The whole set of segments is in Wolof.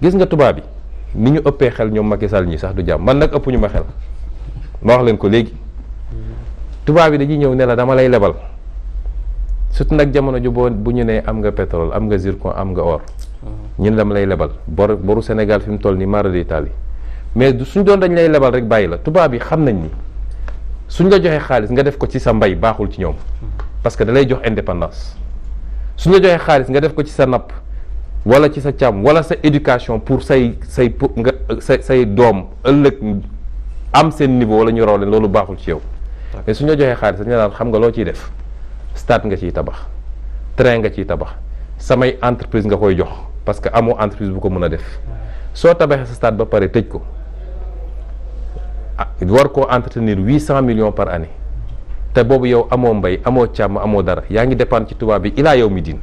gis nga tubaab bi ni ñu ëppee xel ñoom Macky Sall ñi sax du jàmm man nag ëpp ñu ma xel ma wax leen ko léegi tubaab bi dañuy ñëw ne la dama lay lebal surtout nag jamono ju bu ñu nee am nga pétrole am nga zircon am nga or ñun dama lay lebal boru Sénégal fi mu toll nii mara di Italie mais suñ doon dañ lay lebal rek bàyyi la tubaab yi xam nañ ni suñ la joxee xaalis nga def ko ci sa mbay baaxul ci ñoom parce que da lay jox indépendance suñ la joxee xaalis nga def ko ci sa napp wala ci sa càmm wala sa éducation pour say doom ëllëg am seen niveau wala ñu raw leen loolu baaxul ci yow mais suñ la joxee xaalis dañ la naan xam nga loo ciy def stade nga ciy tabax train nga ciy tabax samay entreprise nga koy jox parce que amoo entreprise bu ko mën a def soo tabaxee sa stade ba pare tëj ko war koo entretenir 800 millions par année te boobu yow amoo mbay amoo càmm amoo dara yaa ngi dépendre ci tubaab bi ilaa yow mi diin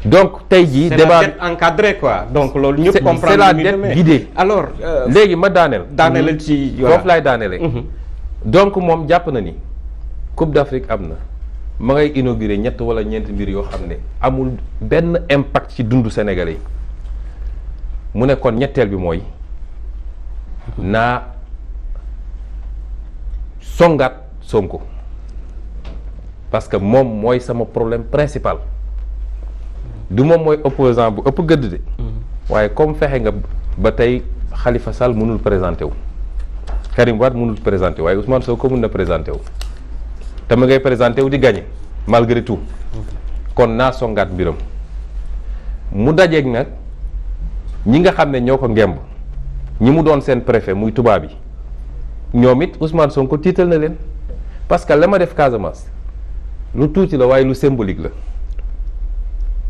donc tey jii débat c'est la dette encadrée quoi donc loolu ñëpp comprendre c'est la dette guidée alors léegi ma daaneel ci foofu laay daaneele donc moom jàpp na ni Coupe d'Afrique am na ma ngay inauguré ñett wala ñeenti mbir yoo xam ne amul benn impact ci dundu Sénégalais yi mu ne kon ñetteel bi mooy naa songaat Sonko parce que moom mooy sama problème principal du moom mooy opposant bu ëpp gëdd de waaye comme fexe nga ba tey Khalifa Sall mënul présenté wu Karim Wade mënul présenté wu waaye Ousmane Sonko mën na présenté wu te ma ngay présenté wu di gagné malgré tout kon naa songaat mbiram mu dajeeg nag ñi nga xam ne ñoo ko ngemb ñi mu doon seen préfet muy tubaab yi ñoom it Ousmane Sonko tiital na leen parce que la ma def Casamance lu tuuti la waaye lu symbolique la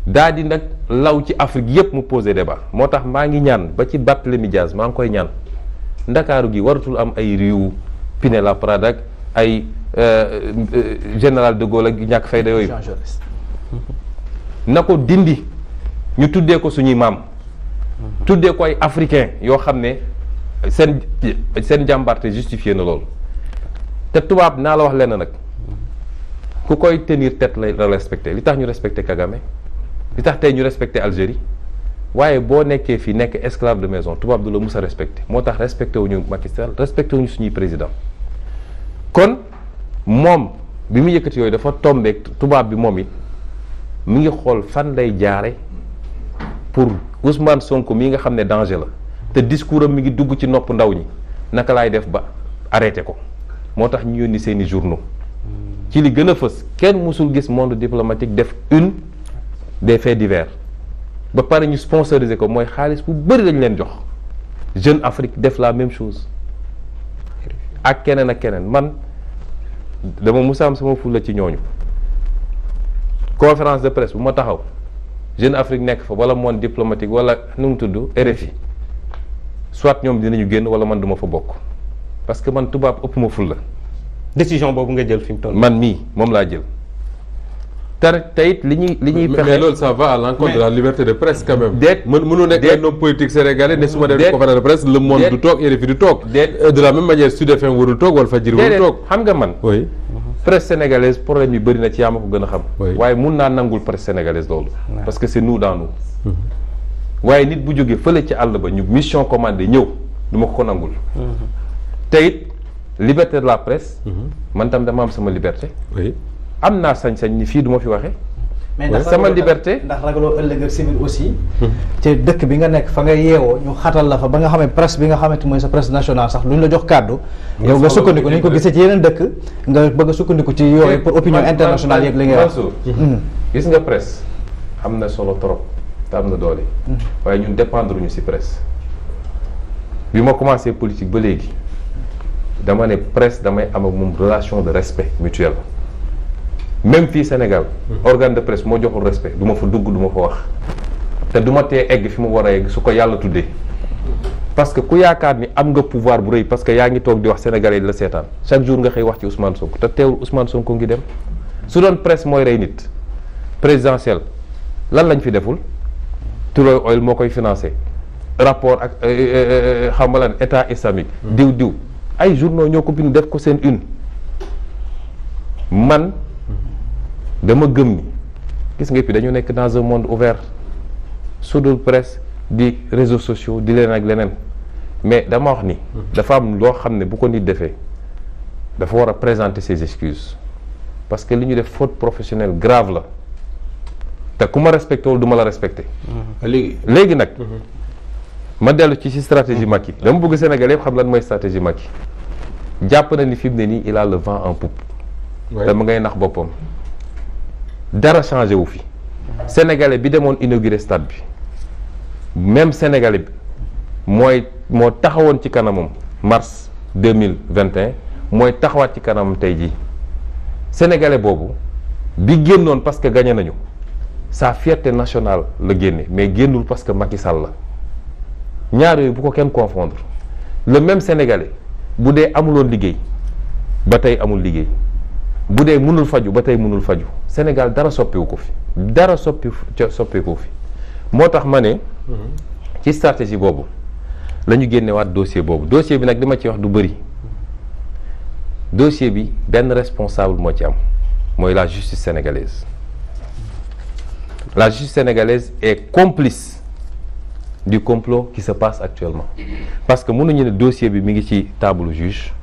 daa di nag law ci Afrique yépp mu posé débat moo tax maa ngi ñaan ba ci Barthélémy Dias maa ngi koy ñaan ndakaaru gi waratul am ay riiw Pinet-Laprade ak ay général de Gaulle ak ñàkk fayda yooyu na ko dindi ñu tuddee ko suñuy maam tuddee ko ay africain yoo xam ne seen jàmbarte justifié na loolu te tubaab naa la wax lenn nag ku koy tenir tête lay respecté li tax ñu respecté Kagame li tax tey ñu respecté Algérie waaye boo nekkee fii nekk esclave de maison tubaab du la mus a respecté moo tax respecté wuñu Macky Sall respecté wuñu suñuy président kon moom bi mu yëkkati yooyu dafa tombeek tubaab bi moom it mi ngi xool fan lay jaare pour Ousmane Sonko mii nga xam ne danger la te discours am mi ngi dugg ci nopp ndaw ñi naka laay def ba arrêté ko moo tax ñu yónni seeni journaux ci li gën a fës kenn musul gis monde diplomatique def une des faits divers ba pare ñu sponsoriser ko mooy xaalis bu bëri lañ leen jox Jeune Afrique def la même chose ak keneen man dama musa am sama fulla ci ñooñu conférence de presse bu ma taxaw Jeune Afrique nekk fa wala monde diplomatique wala nu mu tudd RFI soit ñoom dinañu génn wala man duma fa bokk parce que man tubaab ëpp ma fulla décision boobu nga jël fi mu toll man mii moom laa jël te it li ñuy fexe mais loolu ça va à l'encontre de la liberté de presse quand même. déet mënu nekk ay homme politique sénégalais ne su ma def conférence de presse Le Monde du toog RFI du toog. de la même manière Sud FM warul toog Walfadjri warul toog. xam nga man. oui. presse sénégalaise problème yi bëri na ci yaa ma ko gën a xam. waaye mun naa nangul presse sénégalaise loolu. parce que c'est nous dans nous. waaye nit bu jógee fële ci àll ba ñu mission commandée ñëw du ma ko nangul. te it liberté de la presse. man tam dama am sama liberté. oui. am naa sañ-sañ ni fii du ma fi waxee. mais ndax sama liberté ndax ragaloo ëllëg ak civil aussi. ci dëkk bi nga nekk fa nga yeewoo ñu xatal la fa ba nga xam ne presse bi nga xamante mooy sa presse nationale sax lu ñu la jox kàddu. yow nga sukkandiku ni ñu ko gisee ci yeneen dëkk. nga bëgg a sukkandiku ci yooyu pour opinion internationale yeeg li ngay wax. gis nga presse am na solo trop te am na doole. waaye ñun dépendre ñu ci presse. bi ma commencé politique ba léegi dama ne presse damay am ak moom relation de respect mutuel. même fii Sénégal organe de presse moo joxul respect du ma fa dugg du ma fa wax te du ma tee egg fi mu war a egg su ko yàlla tuddee parce que ku yaakaar ni am nga pouvoir bu rëy parce que yaa ngi toog di wax sénégalais di la seetaan chaque jour nga xëy wax ci Ousmane Sonko te teewul Ousmane Sonko ngi dem su doon presse mooy rey nit présidentielle lan lañ fi deful Tullow Oil moo koy financé rapport ak xam nga lan état islamique diw ay journaux ñoo ko bind def ko seen une man dama gëm ni gis nga fi dañu nekk dans un monde ouvert su dul presse di réseaux sociaux di leen ak leneen mais dama wax ni dafa am loo xam ne bu ko nit defee dafa war a présenter ses excuses parce que li ñu def faute professionnelle grave la te ku ma respecté wul du ma la respecté léegi nag ma dellu ci stratégie Macky dama bëgg Sénégal yëpp xam lan mooy stratégie Macky jàpp na ni fi mu ne nii il a le vent en poupe dama ngay nax boppam dara changé wu fi sénégalais bi demoon inauguré stade bi même sénégalais bi moo taxawoon ci kanamam mars 2021 mooy taxawaat ci kanamam tey jii sénégalais boobu bi génnoon parce que gagné nañu sa fierté nationale la génne mais génnul parce que Macky Sall la ñaar yooyu bu ko kenn confondre le même sénégalais bu dee amuloon liggéey ba tey amul liggéey bu dee mënul faju ba tey mënul faju Sénégal dara soppiwu ko fi dara soppiwu fi moo tax ma ne ci stratégie boobu la ñu génne waat dossier boobu dossier bi nag li ma ci wax du bëri dossier bi benn responsable moo ci am mooy la justice sénégalaise la justice sénégalaise est complice du complot qui se passe actuellement parce que mënuñu ne dossier bi mi ngi ci table juge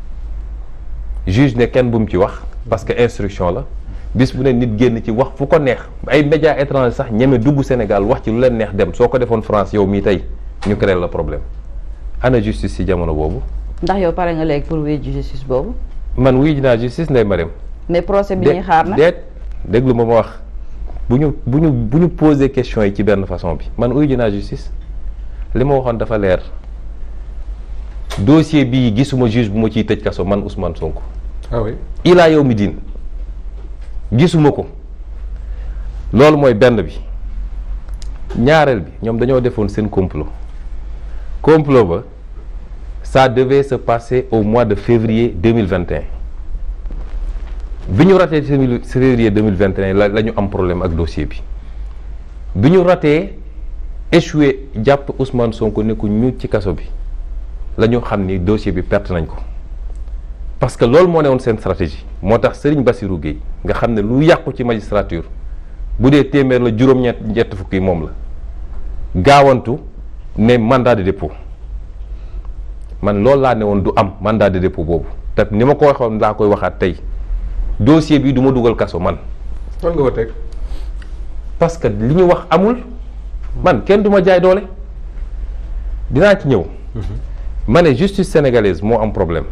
ne kenn bu mu ci wax parce que instruction la bis bu ne nit génn ci wax fu ko neex ay médias étrangers sax ñeme dugg Sénégal wax ci lu leen neex dem soo ko defoon France yow mii tey ñu créé la problème ana justice ci jamono boobu. ndax yow pare nga léegi pour wuyu justice boobu. man wuyu ji naa justice Ndeye Marème. mais procès bi ñuy xaar nag déglu ma wax bu ñu poser question yi ci benn façon bi man wuyu ji naa justice li ma waxoon dafa leer dossier bii gisuma juge bu ma ciy tëj kaso man Ousmane Sonko. ah oui ilaa yow mi diin gisuma ko loolu mooy benn bi ñaareel bi ñoom dañoo defoon seen complot ba ça devait se passer au mois de février 2021 bi ñu ratee février 2021 la ñu am problème ak dossier bi ñu ratee échoué jàpp Ousmane Sonko ne ko ñu ci kaso bi la ñu xam ni dossier bi perte nañ ko parce que loolu moo ne woon seen stratégie moo tax Serigne Bassirou Gueye nga xam ne lu yàqu ci magistrature bu dee téeméer la juróom-ñett fukki moom la gaawantu ne mandat de dépôt man loolu laa ne woon du am mandat de dépôt boobu te ni ma ko waxoon laa koy waxaat tey dossier bi du ma dugal kaso man. fan nga ko teg. parce que li ñu wax amul man kenn du ma jaay doole dinaa ci ñëw. ma ne justice sénégalaise moo am problème.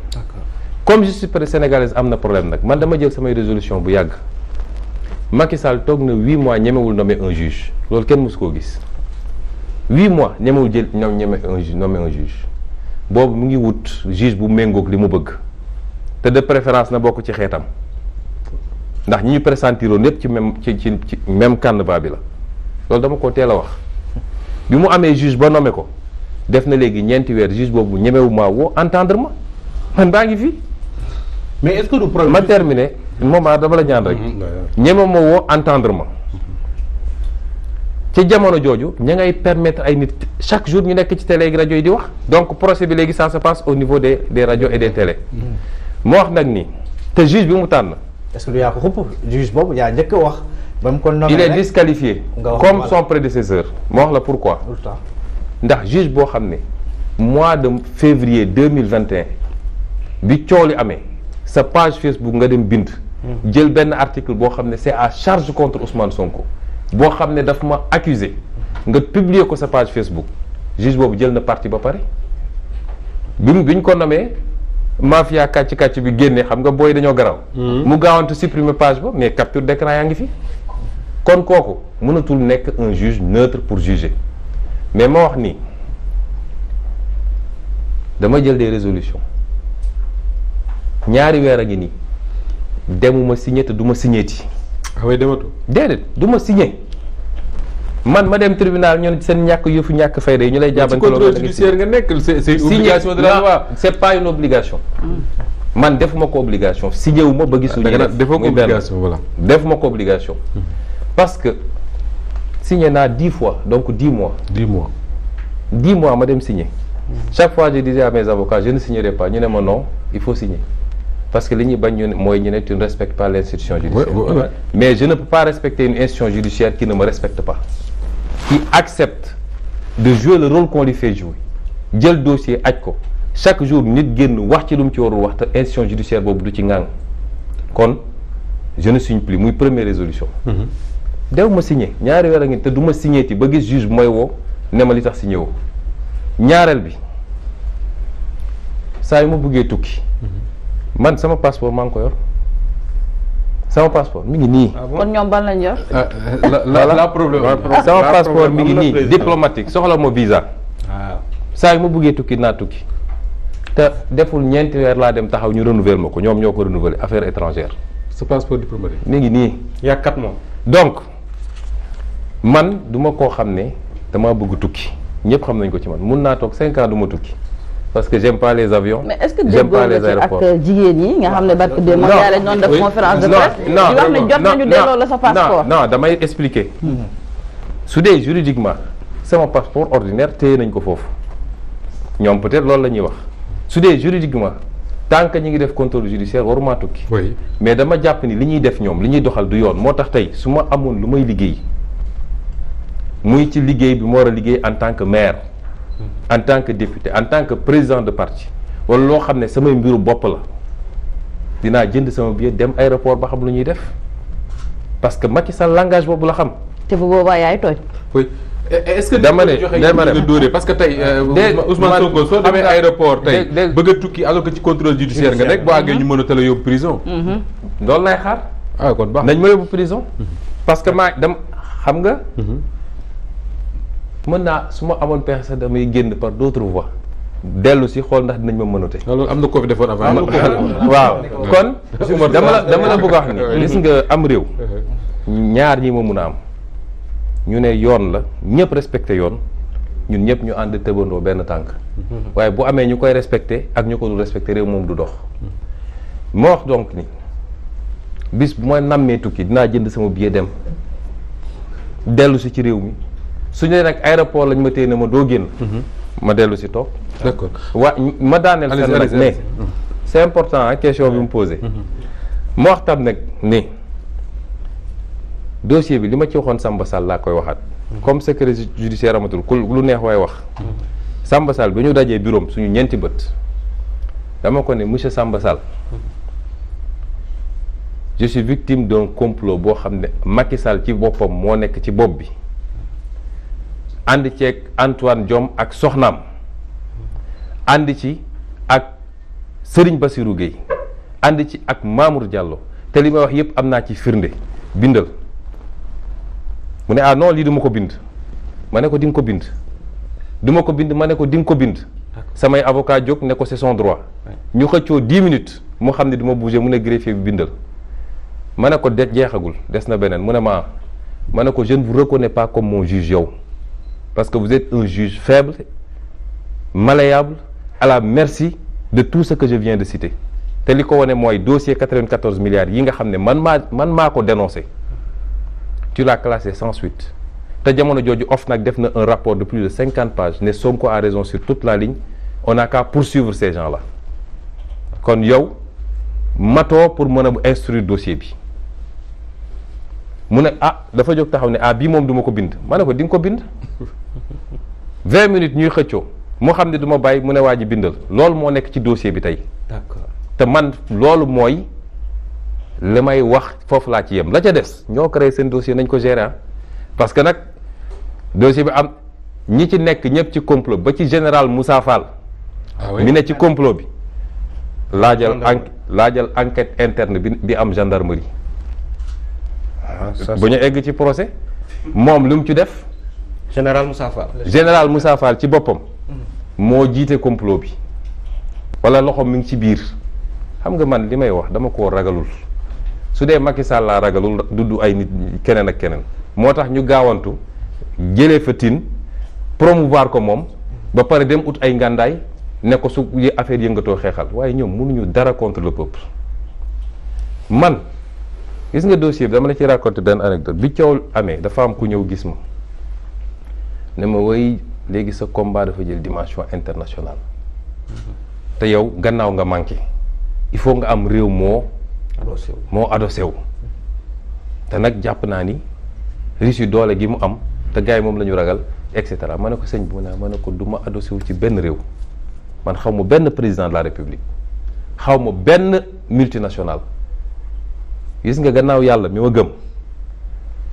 comme justice sénégalaise am na problème nag man dama jël samay résolution bu yàgg Macky Sall toog na 8 mois ñemewul nommer un juge loolu kenn mësu koo gis 8 mois ñemewul jël nommer un juge boobu mu ngi wut juge bu méngoog li mu bëgg te de préférence na bokk ci xeetam ndax ñi ñu pressentiroon yépp ci même canevas bi la loolu dama ko teel a wax bi mu amee juge ba nommé ko def na léegi ñeenti weer juge boobu ñemewu maa woo entendre ma man baa ngi fi. mais est-ce que du problème ma terminé moment dama la ñaan rek. ñeme ma woo entendre ma. ci jamono jooju ña ngay permettre ay nit chaque jour ñu nekk ci télé rajo yi di wax donc procès bi léegi ça se passe au niveau des radios et des télé. moo wax nag ni te juge bi mu tànn. est-ce que du yaa ko xupp juge boobu yaa njëkk a wax. ba mu ko nommé il est disqualifié. comme son prédécesseur. moo wax la pourquoi. ndax juge boo xam ne mois de février 2021 bi coow li amee sa page Facebook nga dem bind. jël benn article boo xam ne c'est à charge contre Ousmane Sonko. boo xam ne daf ma accusé nga publier ko sa page Facebook juge boobu jël na parti ba pare bi ñu ko nommé mafia kàcc bi génnee xam nga booy dañoo garaw mu gaawantu supprimer page ba mais capture d'écran yaa ngi fi kon kooku mënatul nekk un juge neutre pour juger mais ma wax nii dama jël des résolutions ñaari weer a ngi nii demuma signé te du ma signéeti. ah oui dematu. déedéet du ma signé man ma dem tribunal ñu ne seen yëfu ñàkk fayda yi ñu lay jàppante. ci contrôle judiciaire nga nekk c'est une obligation de la loi. c'est pas une obligation. man defuma ko obligation signé wu ma ba gisul. defoo ko obligation voilà. defuma ko obligation. parce que signé naa 10 fois donc 10 mois. 10 mois. 10 mois ma dem signé. chaque fois je disais à mes avocats je ne signerai pas ñu ne ma non il faut signer. parce que li ñuy bañ ñu mooy ñu ne tu ne respectes pas l'institution judiciaire. mais je ne peux pas respecter une institution judiciaire qui ne me respecte pas. qui accepte de jouer le rôle qu'on lui fait jouer jël dossier aj ko chaque jour nit génn wax ci lu mu ci warul wax te institution judiciaire boobu du ci ngang kon je ne signe plus muy première résolution dew ma signé ñaari weer a ngi te du ma signé ti ba gis juge mooy woo ne ma li tax signé woo ñaareel bi saa yu ma bëggee tukki man sama passeport maa ngi ko yor sama passeport mi ngi nii. kon ñoom ban lañ yor. la problème sama passeport mi ngi nii diplomatique soxla ma visa. waaw saa yu ma bëggee tukki naa tukki te deful ñeenti weer laa dem taxaw ñu renouveler ma ko ñoom ñoo ko renouveler affaire étrangère. sa passeport diplomatique. mi ngi nii. yaa 4 mois. donc man du ma koo xam ne damaa bëgg tukki ñëpp xam nañ ko ci man mun naa toog 5 ans du ma tukki. parce que j'aime pas les avions. mais est-ce que déggoo nga ci ak jigéen ñi nga xam ne barke démb moom yaa leen doon def conférence de presse di wax ne jot nañu delloo la sa passeport. non damay expliquer. su dee juridiquement sama passeport ordinaire téye nañ ko foofu ñoom peut-être loolu la ñuy wax su dee juridiquement tant que ñi ngi def contrôle judiciaire waruma tukki. oui mais dama jàpp ni li ñuy def ñoom li ñuy doxal du yoon moo tax tey su ma amoon lu may liggéey muy ci liggéey bi ma war a liggéey en tant que maire. en tant que député en tant que président de parti wala loo xam ne samay mbiru bopp la dinaa jënd sama billet dem aéroport ba xam lu ñuy def parce que Macky Sall langage boobu la xam. te bu boobaa yaay tooñ. oui est-ce que dama ne dóoree parce que tey Ousmane Sonko soo demee aéroport tey bëgg a tukki alors que ci contrôle judiciaire nga nekk boo àggee ñu mën a tala yóbbu prison. loolu lay xaar. ah kon baax nañ ma yóbbu prison. parce que maa dem xam nga. mën naa su ma amoon pexe sax damay génn par d'autres voies dellu si xool ndax dinañ ma mënate. loolu am na ko fi defoon avant. waaw kon dama la bëgg a wax ni gis nga am réew ñaar ñi ma mun a am ñu ne yoon la ñëpp respecté yoon ñun ñëpp ñu ànd tëbandoo benn tànk waaye bu amee ñu koy respecté ak ñu ko dul respecté réew moom du dox moo wax donc ni bis bu ma nammee tukki dinaa jënd sama billet dem dellu si ci réew mi su ñu nag aéroport lañ ma téye ne ma doo génn. ma dellu si toog. d'accord ma daaneel fenn nag ne c'est important question bi mu posé. ma wax tam nag ne dossier bi li ma ci waxoon Samba Sall laa koy waxaat. comme secret judiciaire amatul ku lu neex waay wax. Samba Sall bi ñu dajee bureau suñu ñeenti bët dama ko ne monsieur Samba Sall je suis victime d'un complot boo xam ne Macky Sall ci boppam moo nekk ci bopp bi. ànd ci ak Antoine Diome ak soxnaam ànd ci ak Serigne Bassirou Gueye ànd ci ak Mamour Diallo te li may wax yépp am naa ci firnde bindal mu ne ah non lii du ma ko bind ma ne ko di nga ko bind du ma ko bind ma ne ko di nga ko bind samay avocat jóg ne ko c'est son droit ñu xëccoo 10 minutes mu xam ne du ma bouger mu ne greffier bi bindal ma ne ko de jeexagul des na beneen mu ne ma ne ko je ne vous reconnais pas comme mon juge yow parce que vous êtes un juge faible malléable à la merci de tout ce que je viens de citer te li ko wane mooy dossier 94 milliards yi nga xam ne man maa ko dénoncé tu l'as classé sans suite te jamono jooju OFNAC def na un rapport de plus de 50 pages ne Sonko a raison sur toute la ligne on n'a qu'à poursuivre ces gens-là kon yow matoo pour mën a instruire dossier bi mu ne dafa jóg taxaw ne bii moom du ma ko bind ma ne ko di nga ko bind 20 minutes ñuy xëccoo moo xam ne du ma bàyyi mu ne waa ji bindal loolu moo nekk ci dossier bi tey. d'accord te man loolu mooy li may wax foofu laa ci yem la ca des ñoo créé seen dossier nañ ko gérer parce que nag dossier bi am ñi ci nekk ñëpp ci complot ba ci général Moussa Fall. mi ne ci complot bi. laajal enquête interne bi am gendarmerie. bu ñu egg ci procès moom lu mu ci def. général Moussa Fall. général Moussa Fall ci boppam. moo jiite complot bi. wala loxoom mi ngi ci biir. xam nga man li may wax dama koo ragalul su dee Macky Sall laa ragalul dudd ay nit keneen ak keneen. moo tax ñu gaawantu jëlee fa tin promouvoir ko moom ba pare dem ut ay ngàndaay ne ko su affaire yëngatoo xeexal waaye ñoom mënuñu dara contre le peuple man. gis nga dossier bi dama la ci raconter benn anecdote bi coow amee dafa am ku ñëw gis ma ne ma woy léegi sa combat dafa jël dimension internationale te yow gannaaw nga manqué il faut nga am réew moo adossé wu te nag jàpp naa ni Russie doole gi mu am te gars yi moom la ñu ragal et cetera ma ne ko sëñ bi mu ne ma ne ko du ma adossé wu ci benn réew man xaw ma benn président de la république xaw ma benn multinational gis nga gannaaw yàlla mi ma gëm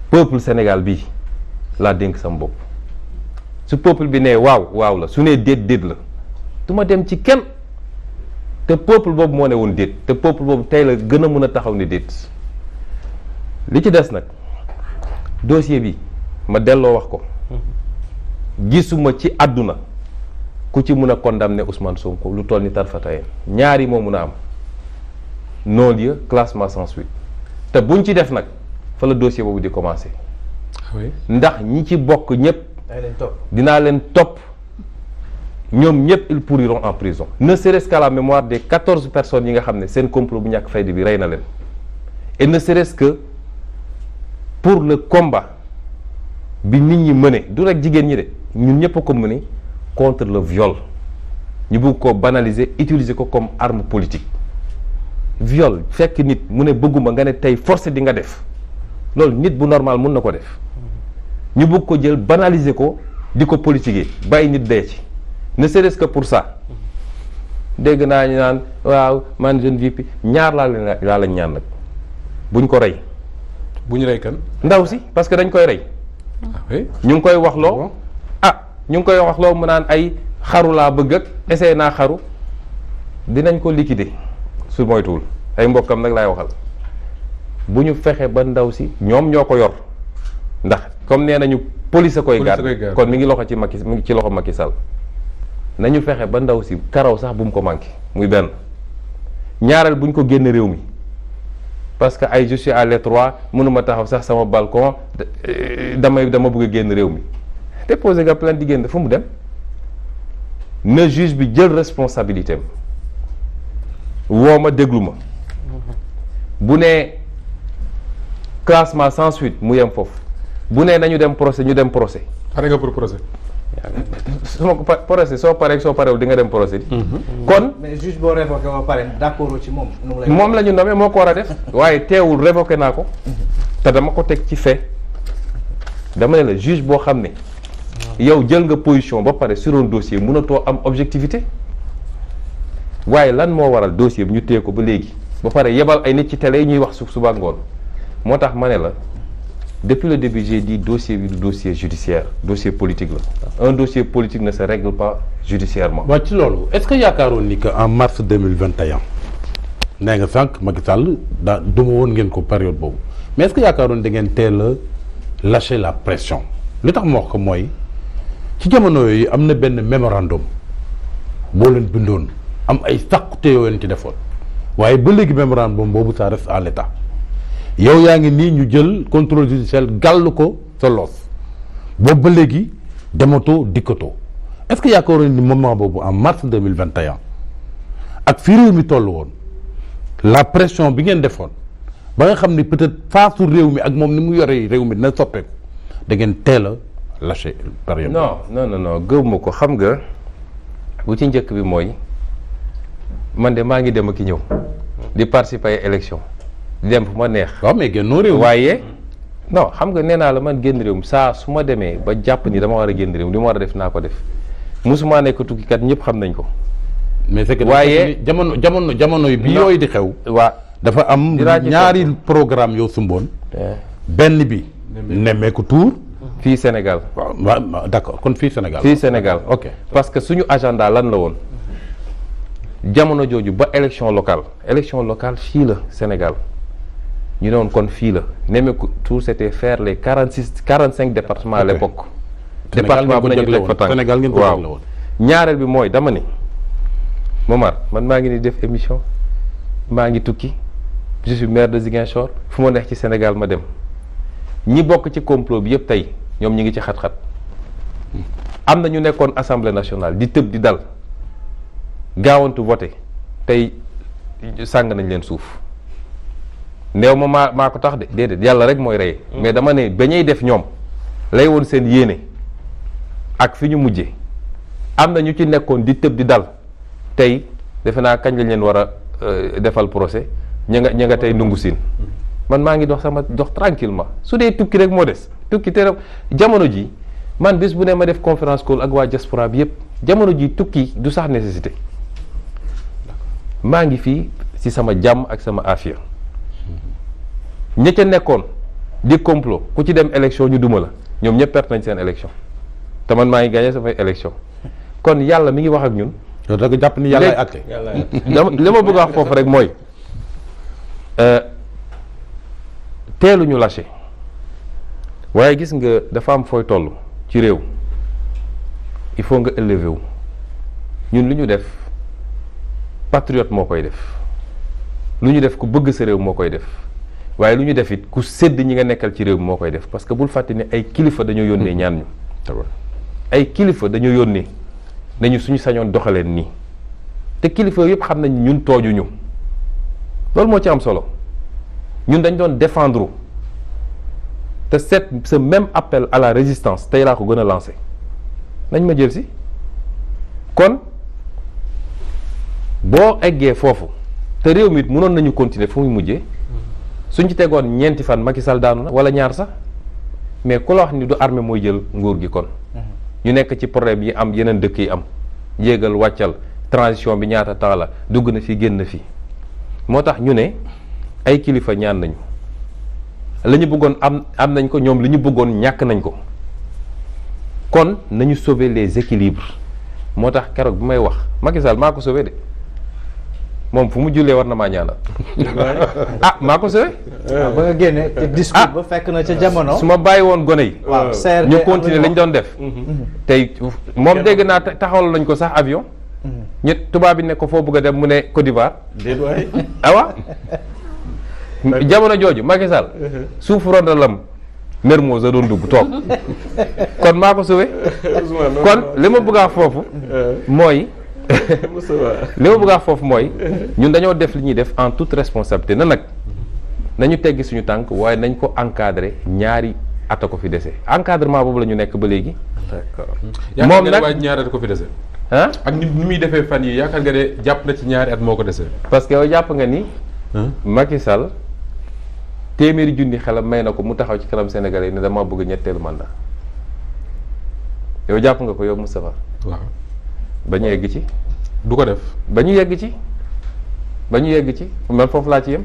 peuple Sénégal bii laa dénk sama bopp su peuple bi nee waaw waaw la su nee déet déet la du ma dem ci kenn te peuple boobu moo ne woon déet te peuple boobu tey la gën a mën a taxaw ni déet li ci des nag dossier bi ma delloo wax ko gisuma ci àdduna ku ci mun a condamner Ousmane Sonko lu toll ni tarfatayeen ñaari moo mun a am non-lieu classement sans suite te buñ ci def nag fa la dossier boobu di commencer ndax ñi ci bokk ñëpp dinaa leen topp ñoom ñëpp ils pourriront en prison ne serait-ce qu'à la mémoire des 14 personnes yi nga xam ne seen complot bu ñàkk fayda bi rey na leen et ne serait-ce que pour le combat bi nit ñi mëne du rek jigéen ñi de ñun ñëpp a ko mëne contre le viol ñu bëgg ko banaliser utiliser ko comme arme politique viol fekk nit mu ne bëgguma nga ne tey forcé di nga def loolu nit bu normal mun na ko def ñu bëgg ko jël banaliser ko di ko politiquer bàyyi nit dee ci ne serait-ce que pour ça dégg naa ñu naan waaw man jeune VP ñaar laa lañ ñaan nag buñ ko rey. bu ñu rey kan. ndaw si parce que dañ koy rey. ñu ngi koy wax loo. ñu ngi koy wax loo mu naan ay xaru laa bëgg ak essayé naa xaru dinañ ko liquider su moytuwul ay mbokkam nag laay waxal bu ñu fexe ba ndaw si ñoom ñoo ko yor ndax comme nee nañu police a koy garde kon mi ngi loxo ci Macky mi ngi ci loxo Macky Sall nañu fexe ba ndaw si karaw sax bu mu ko manqué muy benn ñaareel bu ñu ko génn réew mi parce que ay je suis à l'étroit mënuma taxaw sax sama balcon dama bëgg a génn réew mi déposé nga plainte di génn fu mu dem na juge bi jël responsabilité am woo ma déglu ma bu nee classement sans suite mu yem foofu bu nee nañu dem procès ñu dem procès. pare nga pour procès. su ma ko procès soo parewul di nga dem procès. kon mais juge boo révoqué ba pare d'accord ci moom. moom la ñu nommé moo ko war a def. waaye teewul révoqué naa ko. te dama ko teg ci fait dama ne la juge boo xam ne. yow jël nga position ba pare sur un dossier mënatoo am objectivité waaye lan moo waral dossier bi ñu téye ko ba léegi ba pare yebal ay nit ci télé yi ñuy wax suba ngoon moo tax ma ne la depuis le début j'ai dit dossier bi du dossier judiciaire dossier politique la un dossier politique ne se règle pas judiciairement. waaw ci loolu est-ce que yaakaaroon ni que en mars 2021 nee nga sànq Macky Sall daa duma woon ngeen ko période boobu mais est-ce que yaakaaroon da ngeen teel a lâcher la pression li tax ma wax ko mooy. ci jamono yooyu am na benn mémorandum boo leen bindoon am ay sàqute yoo leen ci defoon waaye ba léegi mémorandum boobu ça reste à l'état yow yaa ngi nii ñu jël contrôle judiciaire gàll ko sa loos boobu ba léegi dematoo dikkatoo est-ce que yaakaaroon ni moment boobu en mars 2021 ak fi réew mi toll woon la pression bi ngeen defoon ba nga xam ni peut-être faasu réew mi ak moom ni mu yoree réew mi dina soppeeku da ngeen teel a lâché période. non gëwuma ko xam nga bu ci njëkk bi mooy man de maa ngi dem ak ki ñëw di participer ay élection di dem fu ma neex. waaw mais génnoo réew waaye non xam nga nee naa la man génn réew mi saa su ma demee ba jàpp ni dama war a génn réew mi li ma war a def naa ko def musuma nekk tukkikat ñëpp xam nañ ko. mais c'est que waaye jamono bi yooyu di xew. waa dafa am ñaari programme yoo sumboon. benn bi nemmeeku tour. fii Sénégal. waaw d'accord kon fii Sénégal. fii Sénégal ok parce que suñu agenda lan la woon jamono jooju ba élection locale fii la Sénégal ñu ne woon kon fii la nemmeeku tout c'était faire les 45 départements à l'époque. département bu nañu teg fa tànk Sénégal ngeen ko jagle woon. ñaareel bi mooy dama ni Momar man maa ngi ni def émission maa ngi tukki je suis maire de Ziguinchor fu ma neex ci Sénégal ma dem. ñi bokk ci complot bi yëpp tey ñoom ñi ngi ci xat-xat am na ñu nekkoon assemblée nationale di tëb di dal gaawantu voté tey sàng nañ leen suuf néew ma maa ko tax de déedéet yàlla rek mooy rey mais dama ne ba ñuy def ñoom lay woon seen yéene ak fi ñu mujje am na ñu ci nekkoon di tëb di dal tey defe naa kañ lañ leen war a defal procès ña nga tey ndungu siin man maa ngi dox tranquillement su dee tukki rek moo des tukki te jamono ji man bis bu ne ma def conférence call ak waa diaspora bi yëpp jamono ji tukki du sax nécessité maa ngi fii ci sama jàmm ak sama affaire ña ca nekkoon di complot ku ci dem élection ñu duma la ñoom ñëpp perte nañ seen élection te man maa ngi gagné samay élection kon yàlla mi ngi wax ak ñun. yow da nga jàpp ni yàlla ay àtte. li ma bëgg a wax foofu rek mooy teeluñu lâché waaye gis nga dafa am fooy toll ci réew il faut nga élever wu ñun lu ñu def patriote moo koy def lu ñu def ku bëgg sa réew moo koy def waaye lu ñu def it ku sédd ñi nga nekkal ci réew mi moo koy def parce que bul fàtte ne ay kilifa dañoo yónnee ñaan ñu ay kilifa dañoo yónnee nañu suñu sañoon doxaleen nii te kilifa yëpp xam nañ ñun toojuñu loolu moo ci am solo ñun dañ doon défendre te ce même appel à la résistance tey laa ko gën a lancé nañ ma jël si kon boo eggee foofu te réew mi it mënoon nañu continuer fu muy mujjee suñ ci tegoon ñeenti fan Macky Sall daanu na wala ñaar sax mais ku la wax ni du armée mooy jël nguur gi kon ñu nekk ci problème yi am yeneen dëkk yi am yéegal wàccal transition bi ñaata temps la dugg na fi génn fi moo tax ñu ne ay kilifa ñaan nañu la ñu bëggoon am nañ ko ñoom li ñu bëggoon ñàkk nañ ko kon nañu sauver les équilibres moo tax keroog bi may wax Macky Sall maa ko sauver de moom fu mu jullee war na maa ñaanal ah maa ko sauver ba nga génne te discours ba fekk na ca jamono su ma bàyyi woon gone yi ñu continuer lañ doon def tey moom dégg naa taxawal nañ ko sax avion ñett tubaab bi ne ko foo bëgg a dem mu ne Côte d'Ivoire awa jamono jooju Macky Sall suuf rondalam Mermoz a doon dugg toog kon maa ko sauvé kon li ma bëgg a wax foofu mooy li ma bëgg a wax foofu mooy ñun dañoo def li ñuy def en toute responsabilité na nag nañu teggi suñu tànk waaye nañ ko encadrer ñaari at a ko fi dese encadrement boobu la ñu nekk ba léegi. d'accord moom nag waaye ñaari at ko fi dese. ah ak ni muy defee fan yi yaakaar nga ne jàpp na ci ñaari at moo ko dese. parce que yow jàpp nga ni. Macky Sall téeméeri junni xelam may na ko mu taxaw ci kanam Sénégalais ne dama bëgg ñetteelu mandat yow jàpp nga ko yow Moustapha. waaw ba ñu yegg ci. du ko def. ba ñu yegg ci man foofu laa ci yem.